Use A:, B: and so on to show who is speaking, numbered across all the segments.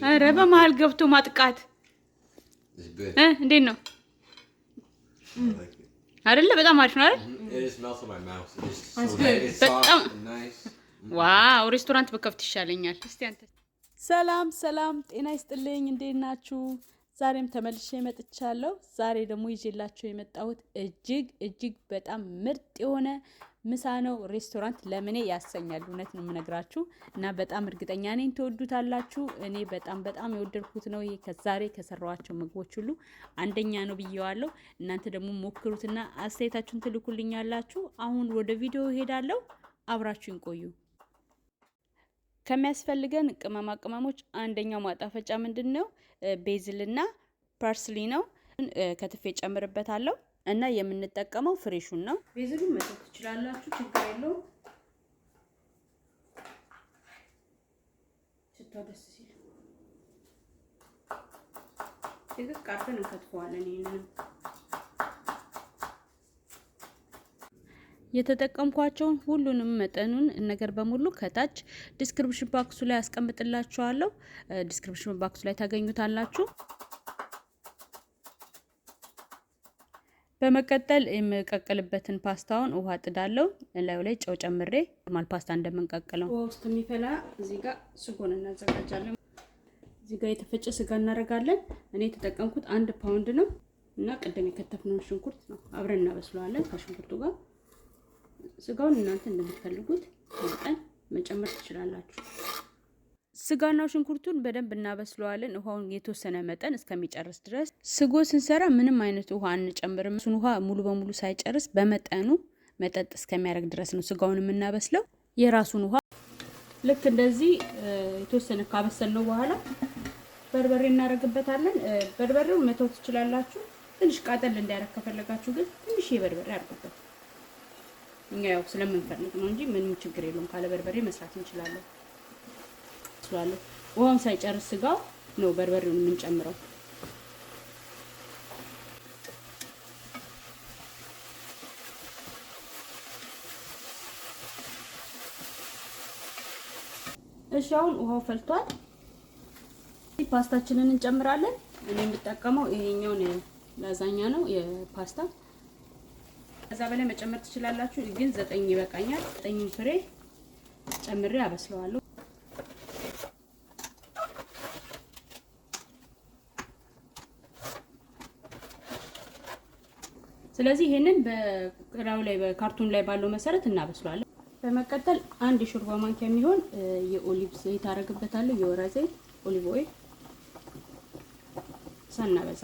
A: ኧረ በመሀል ገብቶ ማጥቃት እንዴት ነው አይደለ? በጣም አሪፍ ነው አይደል? በጣም ዋው! ሬስቶራንት በከፍት ይሻለኛል። እስቲ አንተ ሰላም ሰላም፣ ጤና ይስጥልኝ። እንዴት ናችሁ? ዛሬም ተመልሼ መጥቻለሁ። ዛሬ ደግሞ ይዤላችሁ የመጣሁት እጅግ በጣም ምርጥ የሆነ ምሳ ነው። ሬስቶራንት ለምኔ ያሰኛል። እውነት ነው የምነግራችሁ እና በጣም እርግጠኛ ነኝ ትወዱታላችሁ። እኔ በጣም የወደድኩት ነው። ይሄ ከዛሬ ከሰራኋቸው ምግቦች ሁሉ አንደኛ ነው ብዬዋለሁ። እናንተ ደግሞ ሞክሩትና አስተያየታችሁን ትልኩልኛላችሁ። አሁን ወደ ቪዲዮ ሄዳለሁ። አብራችሁን ቆዩ። ከሚያስፈልገን ቅመማ ቅመሞች አንደኛው ማጣፈጫ ምንድነው? ቤዝልና ፓርስሊ ነው። ከትፌ ጨምርበታለሁ እና የምንጠቀመው ፍሬሹን ነው። ቤዝሉን መተው ትችላላችሁ፣ ችግር የለውም። ሽታው ደስ ሲል ጥቅቅ አድርገን እንከትፈዋለን። ይሄንን የተጠቀምኳቸውን ሁሉንም መጠኑን ነገር በሙሉ ከታች ዲስክሪፕሽን ባክሱ ላይ አስቀምጥላችኋለሁ። ዲስክሪፕሽን ባክሱ ላይ ታገኙታላችሁ። በመቀጠል የምቀቅልበትን ፓስታውን ውሃ ጥዳለሁ። ላዩ ላይ ጨው ጨምሬ ኖርማል ፓስታ እንደምንቀቅለው ውሃ ውስጥ የሚፈላ እዚህ ጋር ስጎን እናዘጋጃለን። እዚህ ጋር የተፈጨ ስጋ እናደርጋለን። እኔ የተጠቀምኩት 1 ፓውንድ ነው እና ቅድም የከተፍነውን ሽንኩርት ነው አብረን እናበስለዋለን ከሽንኩርቱ ጋር። ስጋውን እናንተ እንደምትፈልጉት መጠን መጨመር ትችላላችሁ። ስጋና ሽንኩርቱን በደንብ እናበስለዋለን። ውሃውን የተወሰነ መጠን እስከሚጨርስ ድረስ። ስጎ ስንሰራ ምንም አይነት ውሃ አንጨምርም። እሱን ውሃ ሙሉ በሙሉ ሳይጨርስ በመጠኑ መጠጥ እስከሚያደርግ ድረስ ነው ስጋውን የምናበስለው። የራሱን ውሃ ልክ እንደዚህ የተወሰነ ካበሰልነው በኋላ በርበሬ እናደርግበታለን። በርበሬውን መተው ትችላላችሁ። ትንሽ ቃጠል እንዲያደርግ ከፈለጋችሁ ግን ትንሽ የበርበሬ አድርጉበት። እኛ ያው ስለምንፈልግ ነው እንጂ ምንም ችግር የለውም። ካለ በርበሬ መስራት እንችላለን። ውሃውን ሳይጨርስ ስጋው ነው በርበሬውን የምንጨምረው። እሺ አሁን ውሃው ፈልቷል። ፓስታችንን እንጨምራለን። እኔ የምጠቀመው ይሄኛውን ላዛኛ ነው የፓስታ። ከዛ በላይ መጨመር ትችላላችሁ፣ ግን 9 ይበቃኛል። 9 ፍሬ ጨምሬ አበስለዋለሁ። ስለዚህ ይሄንን በግራው ላይ በካርቶን ላይ ባለው መሰረት እናበስለዋለን። በመቀጠል 1 የሾርባ ማንኪያ የሚሆን የኦሊቭ ዘይት አደርግበታለሁ። የወይራ ዘይት ኦሊቭ ኦይል ሳናበዛ።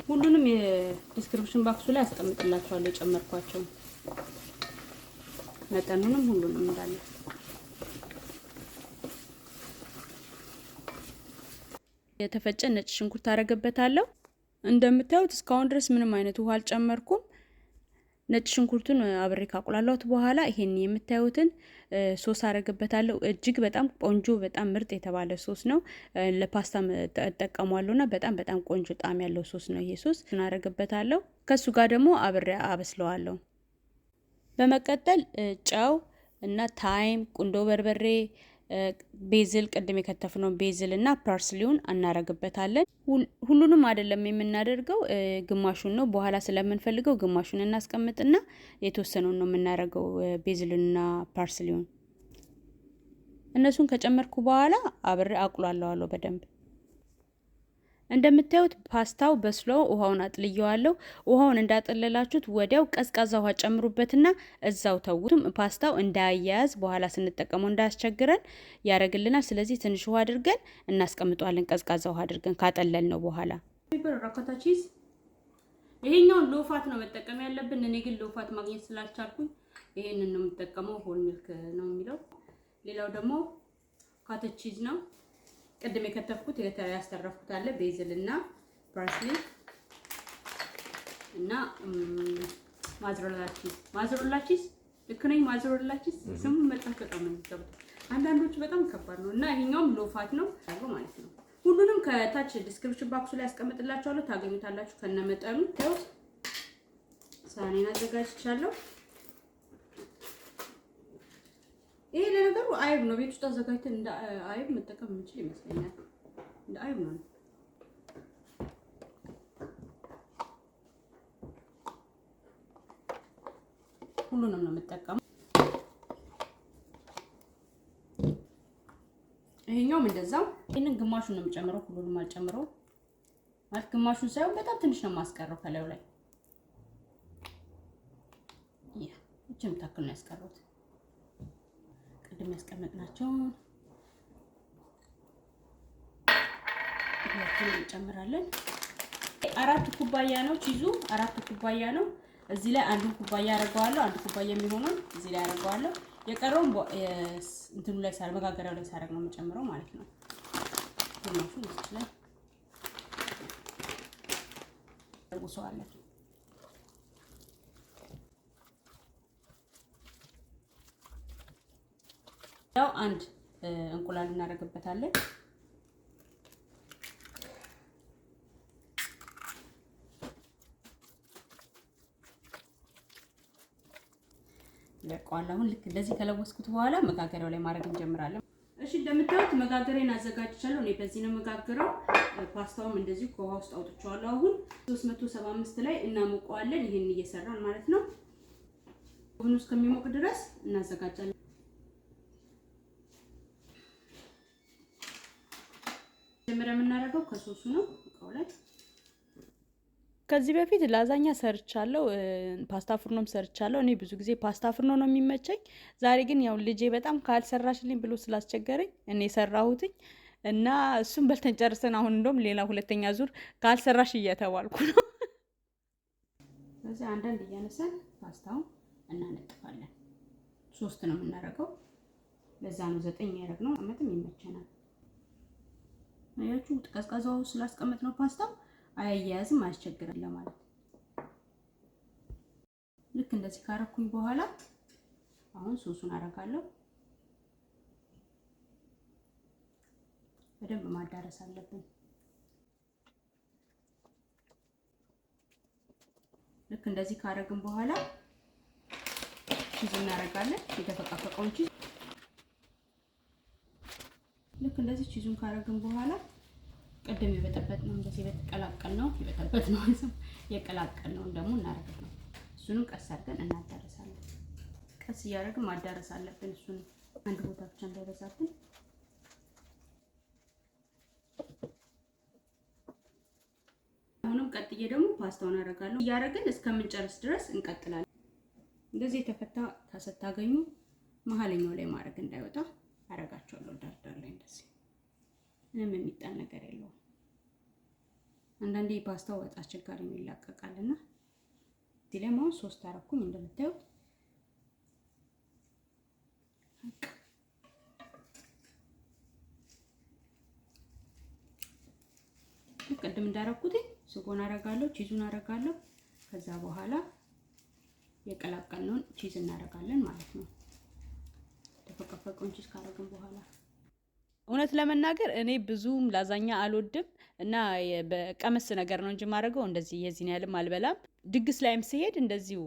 A: ሁሉንም የዲስክሪፕሽን ባክሱ ላይ አስቀምጥላችኋለሁ የጨመርኳቸው መጠኑንም ሁሉንም እንዳለ። የተፈጨ ነጭ ሽንኩርት አደርግበታለሁ። እንደምታዩት እስካሁን ድረስ ምንም አይነት ውሃ አልጨመርኩም። ነጭ ሽንኩርቱን አብሬ ካቁላላሁት በኋላ ይሄን የምታዩትን ሶስ አደርግበታለሁ። እጅግ በጣም ቆንጆ በጣም ምርጥ የተባለ ሶስ ነው። ለፓስታ ተጠቀሟለሁና በጣም ቆንጆ ጣዕም ያለው ሶስ ነው ይሄ ሶስ። አደርግበታለሁ። ከሱ ጋር ደግሞ አብሬ አበስለዋለሁ። በመቀጠል ጨው እና ታይም፣ ቁንዶ በርበሬ፣ ቤዝል ቅድም የከተፍነው ቤዝል እና ፓርስሊውን እናረግበታለን። ሁሉንም አይደለም የምናደርገው፣ ግማሹን ነው በኋላ ስለምንፈልገው ግማሹን እናስቀምጥና የተወሰነውን ነው የምናረገው ቤዝልና ፓርስሊውን። እነሱን ከጨመርኩ በኋላ አብሬ አቁላለዋለሁ በደንብ። እንደምታዩት ፓስታው በስሎ ውሃውን አጥልየዋለሁ። ውሃውን እንዳጠለላችሁት ወዲያው ቀዝቃዛ ውሃ ጨምሩበትና እዛው ተውቱም። ፓስታው እንዳያያዝ በኋላ ስንጠቀመው እንዳያስቸግረን ያደርግልናል። ስለዚህ ትንሽ ውሃ አድርገን እናስቀምጠዋለን። ቀዝቃዛ ውሃ አድርገን ካጠለልነው በኋላ ራኮታ ቺዝ ይሄኛውን ሎፋት ነው መጠቀም ያለብን። እኔ ግን ሎፋት ማግኘት ስላልቻልኩኝ ይሄንን ነው የምጠቀመው። ሆል ሚልክ ነው የሚለው። ሌላው ደግሞ ካተች ቺዝ ነው። ቅድም የከተፍኩት ያስተረፍኩት አለ ቤዝል እና ፓርስሊ እና ማዘሮላ ቺዝ ልክ ነኝ። ማዘሮላ ቺዝ ስሙ መጣፍ በጣም ነው የሚገባው። አንዳንዶቹ በጣም ከባድ ነው እና ይሄኛውም ሎፋት ነው ማለት ነው። ሁሉንም ከታች ዲስክሪፕሽን ባክሱ ላይ አስቀምጥላችኋለሁ፣ ታገኙታላችሁ ከነመጠኑ። ሳህኔን አዘጋጅቻለሁ። ይሄ ለነገሩ አይብ ነው። ቤት ውስጥ አዘጋጅተን እንደ አይብ መጠቀም እንችል ይመስለኛል። እንደ አይብ ነው። ሁሉንም ነው የምጠቀመው። ይሄኛውም እንደዛው። ይሄንን ግማሹን ነው የምጨምረው፣ ሁሉንም አልጨምረው ማለት ግማሹን ሳይሆን በጣም ትንሽ ነው የማስቀረው ከላዩ ላይ። ያ እቺም ታክል ነው ያስቀረው። ቅድም ያስቀመጥናቸው ሁለቱን እንጨምራለን። 4 ኩባያ ነው ቺዙ፣ 4 ኩባያ ነው። እዚህ ላይ አንዱን ኩባያ አደርገዋለሁ። አንድ ኩባያ የሚሆነው እዚህ ላይ አደርገዋለሁ። የቀረውን እንትኑ ላይ መጋገሪያው ላይ ሳደርግ ነው የምጨምረው ማለት ነው። ሁሉም እዚህ ላይ ተውሰዋለሁ። ያው አንድ እንቁላል እናደርግበታለን። ለቋል። አሁን ልክ እንደዚህ ከለወስኩት በኋላ መጋገሪያው ላይ ማድረግ እንጀምራለን። እሺ እንደምታዩት መጋገሪያን አዘጋጅቻለሁ። እኔ በዚህ ነው መጋገረው። ፓስታውም እንደዚህ ከውሃ ውስጥ አውጥቼዋለሁ። አሁን 375 ላይ እናሞቀዋለን። ይሄን እየሰራን ማለት ነው። ኦቨን ውስጥ ከሚሞቅ ድረስ እናዘጋጃለን። መጀመሪያ የምናደርገው ከሶሱ ነው እቃው ላይ። ከዚህ በፊት ላዛኛ ሰርቻለሁ፣ ፓስታ ፍርኖም ሰርቻለሁ። እኔ ብዙ ጊዜ ፓስታ ፍርኖ ነው የሚመቸኝ። ዛሬ ግን ያው ልጄ በጣም ካልሰራሽልኝ ብሎ ስላስቸገረኝ እኔ ሰራሁትኝ እና እሱም በልተን ጨርሰን አሁን እንደውም ሌላ ሁለተኛ ዙር ካልሰራሽ እየተባልኩ ነው። ስለዚህ አንዳንድ እያነሳን ፓስታውን እናነጥፋለን። 3 ነው የምናደርገው። ለዛ ነው 9 ያደረግነው። አመትም ይመቸናል። አያችሁ ቀዝቃዛው ስላስቀመጥ ነው ፓስታው አያያዝም አያስቸግርም ለማለት። ልክ እንደዚህ ካረኩኝ በኋላ አሁን ሶሱን አደርጋለሁ። በደንብ ማዳረስ አለብን። ልክ እንደዚህ ካረግን በኋላ ቺዝ እናደርጋለን። የተፈቀፈቀውን ቺዝ ልክ እንደዚህ ቺዙን ካረግን በኋላ ቀደም የበጠበጥነው እንደዚህ የቀላቀልነው የቀላቀልነው ደግሞ እናደርግ ነው። እሱንም ቀስ አድርገን እናዳረሳለን። ቀስ እያደረግን ማዳረስ አለብን። እሱን አንድ ቦታ ብቻ እንዳይበዛብን። አሁንም ቀጥዬ ደግሞ ፓስታውን አደርጋለሁ። እያደረግን እስከምንጨርስ ድረስ እንቀጥላለን። እንደዚህ የተፈታ ታሰታገኙ መሀለኛው ላይ ማድረግ እንዳይወጣ አረጋቸዋለሁ። ዳርዳር ላይ እንደዚህ ምንም የሚጣል ነገር የለውም። አንዳንዴ ፓስታው ወጣ አስቸጋሪ ነው ይላቀቃልና እዚህ ላይ አሁን 3 አረኩኝ እንደምታዩት። ቅድም እንዳረኩት ስጎን አረጋለሁ፣ ቺዙን አረጋለሁ። ከዛ በኋላ የቀላቀልነውን ቺዝ እናደርጋለን ማለት ነው። ተፈቀፈቀውን ቺዝ ካረግን በኋላ እውነት ለመናገር እኔ ብዙም ላዛኛ አልወድም እና በቀመስ ነገር ነው እንጂ ማድረገው እንደዚህ የዚህን ያህልም አልበላም። ድግስ ላይም ሲሄድ እንደዚሁ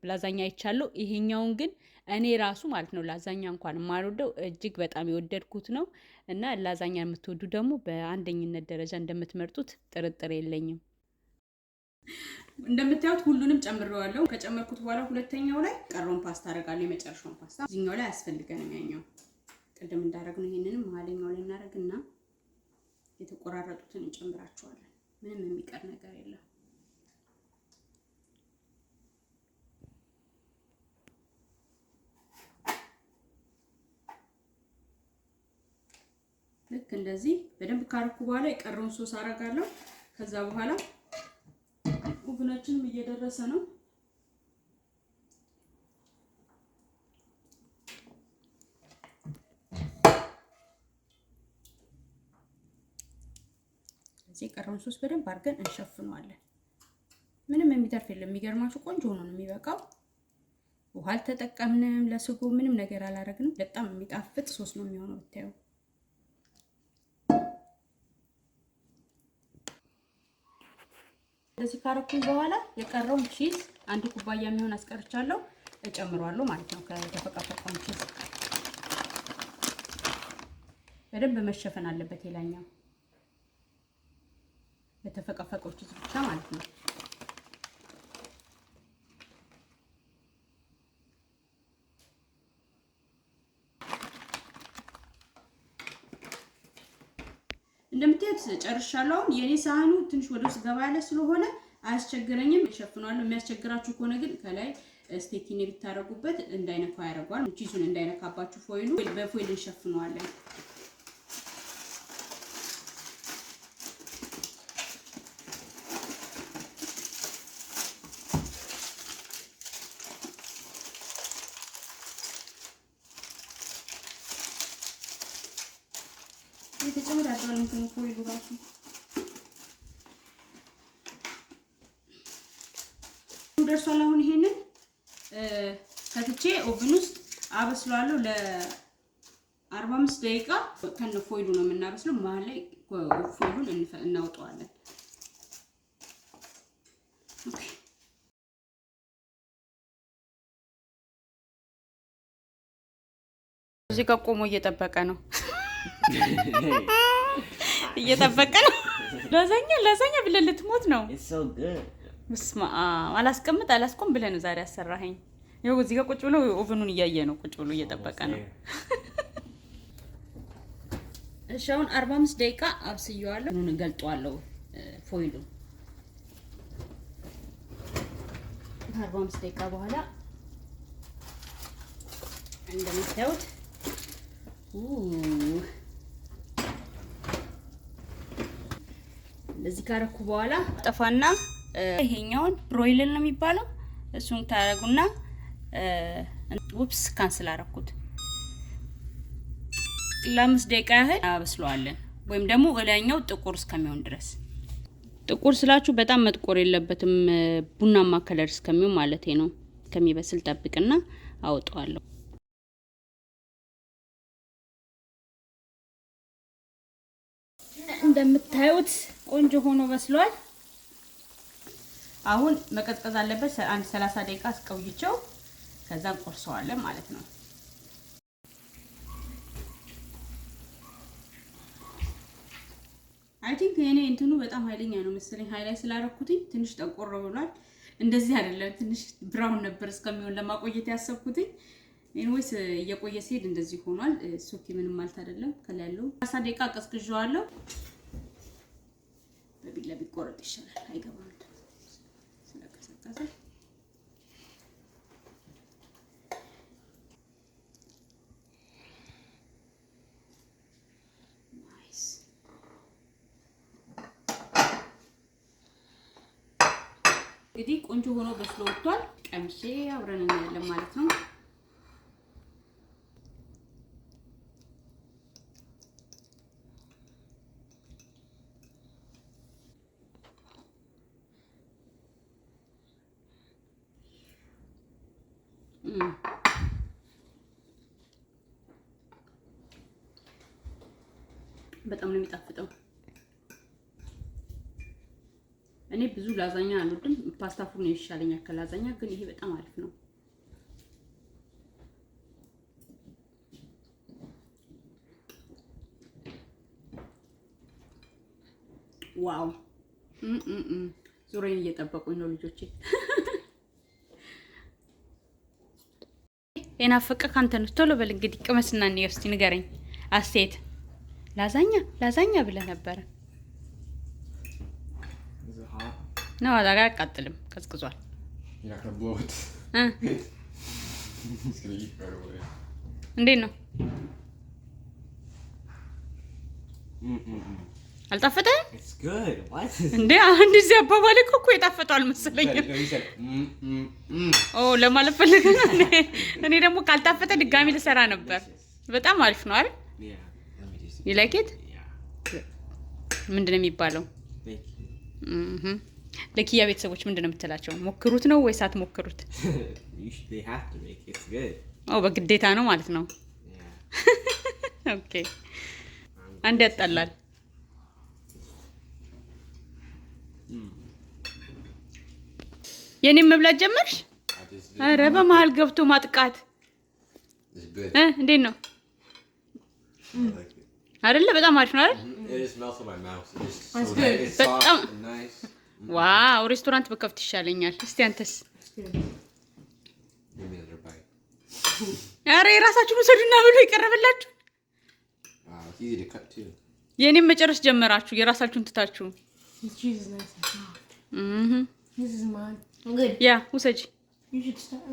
A: ላዛኛ አይቻለሁ። ይሄኛውን ግን እኔ ራሱ ማለት ነው ላዛኛ እንኳን የማልወደው እጅግ በጣም የወደድኩት ነው እና ላዛኛ የምትወዱ ደግሞ በአንደኝነት ደረጃ እንደምትመርጡት ጥርጥር የለኝም። እንደምታዩት ሁሉንም ጨምሬዋለሁ። ከጨመርኩት በኋላ ሁለተኛው ላይ ቀረውን ፓስታ አደርጋለሁ። የመጨረሻውን ፓስታ እዚህኛው ላይ አያስፈልገንም። ያኛው ቅድም እንዳደረግነው ይሄንንም መሀለኛው ላይ እናደርግና የተቆራረጡትን እንጨምራቸዋለን። ምንም የሚቀር ነገር የለም። ልክ እንደዚህ በደንብ ካረኩ በኋላ የቀረውን ሶስ አደርጋለሁ። ከዛ በኋላ ኦቨናችንም እየደረሰ ነው። እዚህ የቀረውን ሶስ በደንብ አድርገን እንሸፍነዋለን። ምንም የሚተርፍ የለም። የሚገርማችሁ ቆንጆ ሆኖ ነው የሚበቃው። ውሃ አልተጠቀምንም፣ ለስጎ ምንም ነገር አላረግንም። በጣም የሚጣፍጥ ሶስ ነው የሚሆነው ብታዩ። እንደዚህ ካረኩኝ በኋላ የቀረውን ቺዝ 1 ኩባያ የሚሆን አስቀርቻለሁ እጨምራለሁ ማለት ነው። ከተፈቀፈቀው ቺዝ በደንብ መሸፈን አለበት የላኛው በተፈቀፈቀው ቺዝ ብቻ ማለት ነው። እንደምታዩት ጨርሻለሁ። የኔ ሳህኑ ትንሽ ወደ ውስጥ ገባ ያለ ስለሆነ አያስቸግረኝም፣ እሸፍነዋለሁ። የሚያስቸግራችሁ ከሆነ ግን ከላይ ስቴኪኒ ብታረጉበት እንዳይነካው ያደርጋል። ቺዙን እንዳይነካባችሁ ፎይሉ በፎይል እንሸፍነዋለን። የተጨመራቸው እንትን ፎይሉ ራሱ ደርሷል። አሁን ይሄንን ከትቼ ኦቭን ውስጥ አበስለዋለሁ ለ45 ደቂቃ። ከነ ፎይሉ ነው የምናበስለው። መሀል ላይ ፎይሉን እናውጣዋለን። ኦኬ እዚህ ጋር ቆሞ እየጠበቀ ነው እየጠበቀ ነው። ላዛኛ ብለህ ልትሞት ነው። ምስማ አላስቆም ብለህ ነው ዛሬ አሰራኸኝ። ይኸው እዚህ ጋር ቁጭ ብሎ ኦቨኑን እያየ ነው። ቁጭ ብሎ እየጠበቀ ነው። እሺ አሁን 45 ደቂቃ አብስየዋለሁ። ኑን ገልጧለሁ ፎይሉ 45 ደቂቃ በኋላ እንደምታዩት እንደዚህ ካረኩ በኋላ ጠፋና ይሄኛውን ብሮይለር ነው የሚባለው እሱን ታረጉና ውፕስ ካንስል አረኩት። ለ5 ደቂቃ ያህል አበስለዋለን ወይም ደግሞ ወላኛው ጥቁር እስከሚሆን ድረስ። ጥቁር ስላችሁ በጣም መጥቆር የለበትም፣ ቡናማ ከለር እስከሚሆን ማለት ነው። ከሚበስል ጠብቅና አውጣዋለሁ። እንደምታዩት ቆንጆ ሆኖ በስሏል። አሁን መቀዝቀዝ አለበት። አንድ 30 ደቂቃ አስቀውይቸው ከዛ ቆርሰዋለን ማለት ነው። አይ ቲንክ የኔ እንትኑ በጣም ኃይለኛ ነው መሰለኝ። ሃይላይት ስላደረኩትኝ ትንሽ ጠቆር ብሏል። እንደዚህ አይደለም፣ ትንሽ ብራውን ነበር እስከሚሆን ለማቆየት ያሰብኩትኝ። ኤኒዌይስ እየቆየ ሲሄድ እንደዚህ ሆኗል። ሶኪ ምንም ማለት አይደለም። ከላለው 30 ደቂቃ ቀዝቅዤዋለሁ። በቢላ ቢቆረጥ ይሻላል፣ አይገባም ስለቀዘቀዘ። ናይስ። እንግዲህ ቆንጆ ሆኖ በስሎ ወጥቷል። ቀምሼ አብረን እናያለን ማለት ነው። በጣም ነው የሚጣፍጠው። እኔ ብዙ ላዛኛ አልወድም፣ ፓስታ ፉል ነው ይሻለኛል ከላዛኛ፣ ግን ይሄ በጣም አሪፍ ነው። ዋው ዙሬን እየጠበቁኝ ነው ልጆቼ። የናፈቀ ካንተ ነው። ቶሎ በል እንግዲህ ቅመስና ነው እስቲ ንገረኝ አስተያየት። ላዛኛ ብለህ ነበረ ነው? አዛጋ አቃጥልም፣ ቀዝቅዟል። እንዴት ነው? አልጣፈጠም? እንዴ አንድ እዚህ አባባል እኮ የጣፈጠው አልመሰለኝም። ለማለት ፈልገህ ነው? እኔ ደግሞ ካልጣፈጠ ድጋሚ ልሰራ ነበር። በጣም አሪፍ ነው አይደል? ይላይኬት ምንድነው የሚባለው? ለኪያ ቤተሰቦች ምንድነው የምትላቸው? ሞክሩት ነው ወይስ አትሞክሩት? በግዴታ ነው ማለት ነው። ኦኬ አንድ ያጣላል። የኔን መብላት ጀመርሽ? አረ በመሀል ገብቶ ማጥቃት እንዴት ነው? አይደለ? በጣም አሪፍ ነው አይደል?
B: It just melts in my mouth.
C: It's good.
B: It's soft
A: በጣም
B: and nice.
A: ዋው ሬስቶራንት በከፍት ይሻለኛል። እስቲ አንተስ?
B: Give me another bite.
A: አረ የራሳችሁን ውሰዱና ብሎ ይቀርብላችሁ።
B: Wow, it's easy to cut too.
A: የኔም መጨረስ ጀመራችሁ የራሳችሁን ትታችሁ።
C: This cheese is nice and soft. This is mine.
A: Good. ያ ውሰጂ።
C: You should start.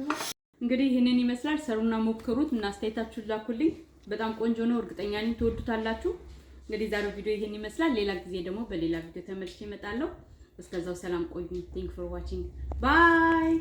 A: እንግዲህ ይሄንን ይመስላል። ሰሩና ሞክሩት እና አስተያየታችሁን ላኩልኝ። በጣም ቆንጆ ነው። እርግጠኛ ነኝ ትወዱታላችሁ። እንግዲህ ዛሬው ቪዲዮ ይሄን ይመስላል። ሌላ ጊዜ ደግሞ በሌላ ቪዲዮ ተመልሼ እመጣለሁ። እስከዛው ሰላም ቆዩ። Thank you for watching. Bye.